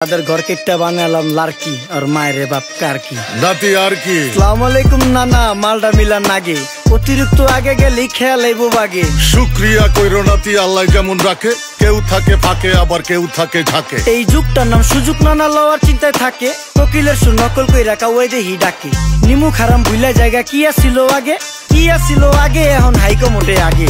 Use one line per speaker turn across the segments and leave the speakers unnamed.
তাদের ঘর কেটটা বানালাম লারকি আর মায়ের বাপ কারকি
নাতি আর কি।
আসসালামু আলাইকুম নানা, মালডা মিলা নাগে অতিরিক্ত আগে গেলে খেয়াল আইবো বাগে।
শুক্রিয়া কইরো নাতি, আল্লাহ যেমন রাখে, কেউ থাকে ফাঁকে আবার কেউ থাকে ঝাঁকে।
এই যুগটার নাম সুযোগ নানা লওয়ার চিন্তায় থাকে, কোকিলের সুর নকল কইরা কাউয়াই দেহি ডাকে। নিমু খারাম ভুলা জায়গা কি আসিল আগে, কি আসিল আগে এখন হাইকো মোটে আগে।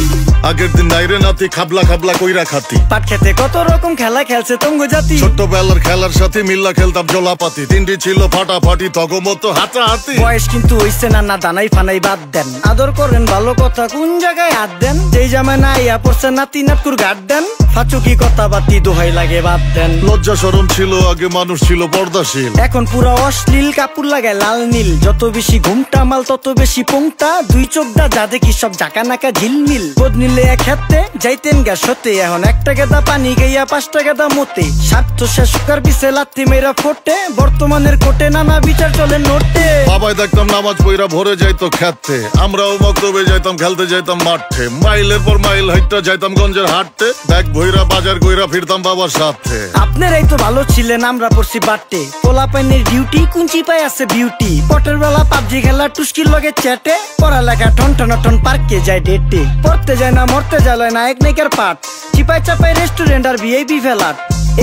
আগের দিন নাইরে নাতি খাবলা খাবলা কইরা খাতি,
পাট খেতে কত রকম খেলা খেলছে তঙ্গ জাতি।
ছোট্টবেলার খেলার সাথে মিল্লা খেলতাম জলাপাতি, তিনটি ছিল ফাটাফাটি তগমতো হাতাহাতি।
বয়স কিন্তু হইছে না দানাই ফানাই বাদ দেন, আদর করেন ভালো কথা কোন জায়গায় হাত দেন। যেই জামায় না ইয়া পড়ছে নাতি নাটকুর গাট দেন, ফাচুকি কথা বাতি দোহাই লাগে বাদ দেন।
লজ্জা শরম ছিল আগে, মানুষ ছিল পর্দাশীল,
এখন পুরো অশ্লীল কাপড় লাগায় লাল নীল। যত বেশি ঘুমটা মাল তত বেশি পোংটা, দুই চোখটা যা দেখি সব জাকা নাকা ঝিলমিল। বোধ নিলে এক হাতে যাইতেন গা সতে, এখন একটা গেদা পানি গাইয়া 5টা গেদা মতে। স্বার্থ শেষ কার পিছে লাথি মেয়েরা ফোটে, বর্তমানের কোটে নানা বিচার চলে নোটে।
বাবাই দেখতাম নামাজ পইরা ভরে যাইতো খেতে, আমরাও মক্তবে যাইতাম খেলতে যাইতাম মাঠে। মাইলের পর মাইল হাইটটা যাইতাম গঞ্জের হাটতে, ব্যাগ ভইরা বাজার কইরা ফিরতাম বাবার সাথে।
আপনারাই তো ভালো ছিলেন, আমরা পড়ছি বাটে। পোলা পাইনের ডিউটি কুঞ্চি পাই আছে বিউটি, পটের বেলা পাবজি খেলা টুস্কির লগে চ্যাটে। পড়ালেখা টন টন টন পার্কে যায় ডেটে, পড়তে যায় না মরতে যায় নায়ক নায়িকার পাঠ। চিপাই চাপাই রেস্টুরেন্ট আর ভিআইপি ফেলাট,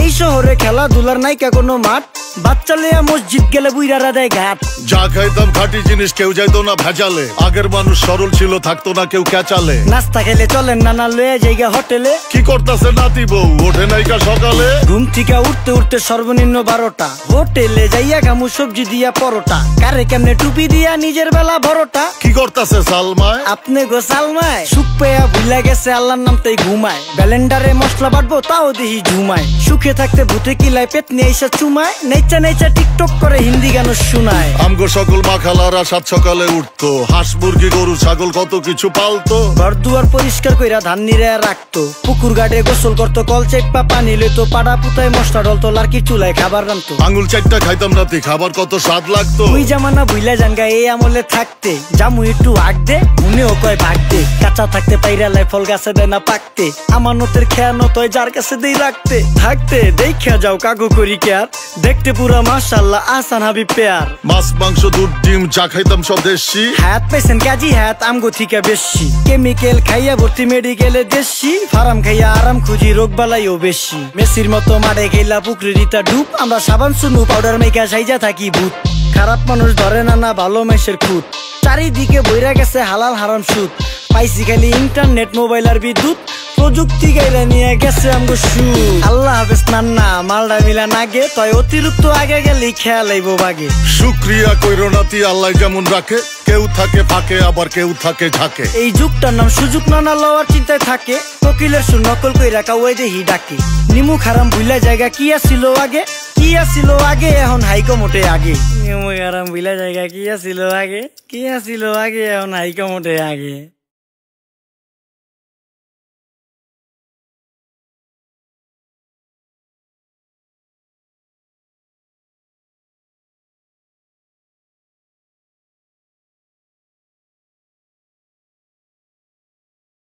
এই শহরে খেলাধুলার নায়িকা কোনো মাঠ। বাচ্চা লেয়া মসজিদ গেলে বুইরারা দেয় ঘাট।
যা খাইতাম খাঁটি জিনিস, কেউ যাইতো না ভেজালে। আগের মানুষ সরল ছিল, থাকতো না কেউ ক্যাচালে।
নাস্তা খেলে চলেন নানা লয়ে জায়গা হোটেলে।
কি করতেছে নাতি বউ, ওঠে নাইকা সকালে।
ঘুম থেকে উঠতে উঠতে সর্বনিম্ন 12টা, হোটেলে যাইয়া গামু সবজি দিয়া পরোটা। কারে কেমনে টুপি দিয়া নিজের বেলা বড়টা।
কি করতেছে সালমায়,
আপনি গো সালমায় সুখ পেয়া ভুলা গেছে আল্লাহর নাম তাই ঘুমায়। ব্যালেন্ডারে মশলা বাটবো তাও দেহি ঝুমায়, সুখে থাকতে ভূতে কিলায় পেট নিয়ে এসে চুমায়। নেচা নেচা টিকটক করে হিন্দি গান শোনায়।
আমগো সকল মাখালারা সাত সকালে উঠতো, হাঁস মুরগি গরু ছাগল কত কিছু পালতো।
ঘর দুয়ার পরিষ্কার কইরা ধান নিরে রাখতো, পুকুর গাড়ে গোসল করতো, কল চেপা পানি লইতো। পাড়া পুতায় মশলা ডলতো, লার্কি চুলায় খাবার রান্তো।
আঙুল চারটা খাইতাম নাতি, খাবার কত স্বাদ লাগতো।
ওই জামানা ভুইলা জানগা এই আমলে থাকতে, জামু একটু আগ দে মনেও কয় ভাগ দে। কাঁচা থাকতে পাইরা লাই ফল গাছে দেয় না পাকতে, আমানতের খেয়ানো তয় যার কাছে দেই রাখতে। থাকতে দেখা যাও কাগু করি কেয়ার, দেখতে পুরা মাশাআল্লাহ আহসান হাবিব পেয়ার।
মাছ মাংস দুধ ডিম চা খাইতাম সব দেশি,
হাত পেছেন কাজী হাত আমগো থিকা বেশি। কেমিক্যাল খাইয়া ভর্তি মেডিকেলে দেশি, ফার্ম খাইয়া আরাম খুঁজি রোগ বালাইও বেশি। মেসির মতো মারে গেলা পুকুরে রিতা ডুব, আমরা সাবান সুনু পাউডার মেকা সাইজা থাকি ভূত। খারাপ মানুষ ধরে না ভালো মেসের খুঁত, চারিদিকে বইরা গেছে হালাল হারাম সুদ। পাইছি খালি ইন্টারনেট মোবাইল আর বিদ্যুৎ, প্রযুক্তি গাইলা নিয়ে গেছে আমগো সুদ। আল্লাহ হাফেজ নান্না, মালডা মিলা নাগে তয় অতিরিক্ত আগে গেলে খেয়াল আইবো বাগে।
শুক্রিয়া কইরো নাতি, আল্লাহ যেমন রাখে, কেউ থাকে ফাঁকে আবার কেউ থাকে ঝাঁকে।
এই যুগটার নাম সুযোগ নানা লওয়ার চিন্তায় থাকে, কোকিলের সুর নকল কইরা কাউয়াই দেহি ডাকে। নিমু খারাম ভুলা জায়গা কি আসিল আগে, কি আসিল আগে এখন হাইকো মোটে আগে। নিমু খারাম ভুলা জায়গা কি আসিল আগে, কি আসিল আগে এখন হাইকো মোটে আগে।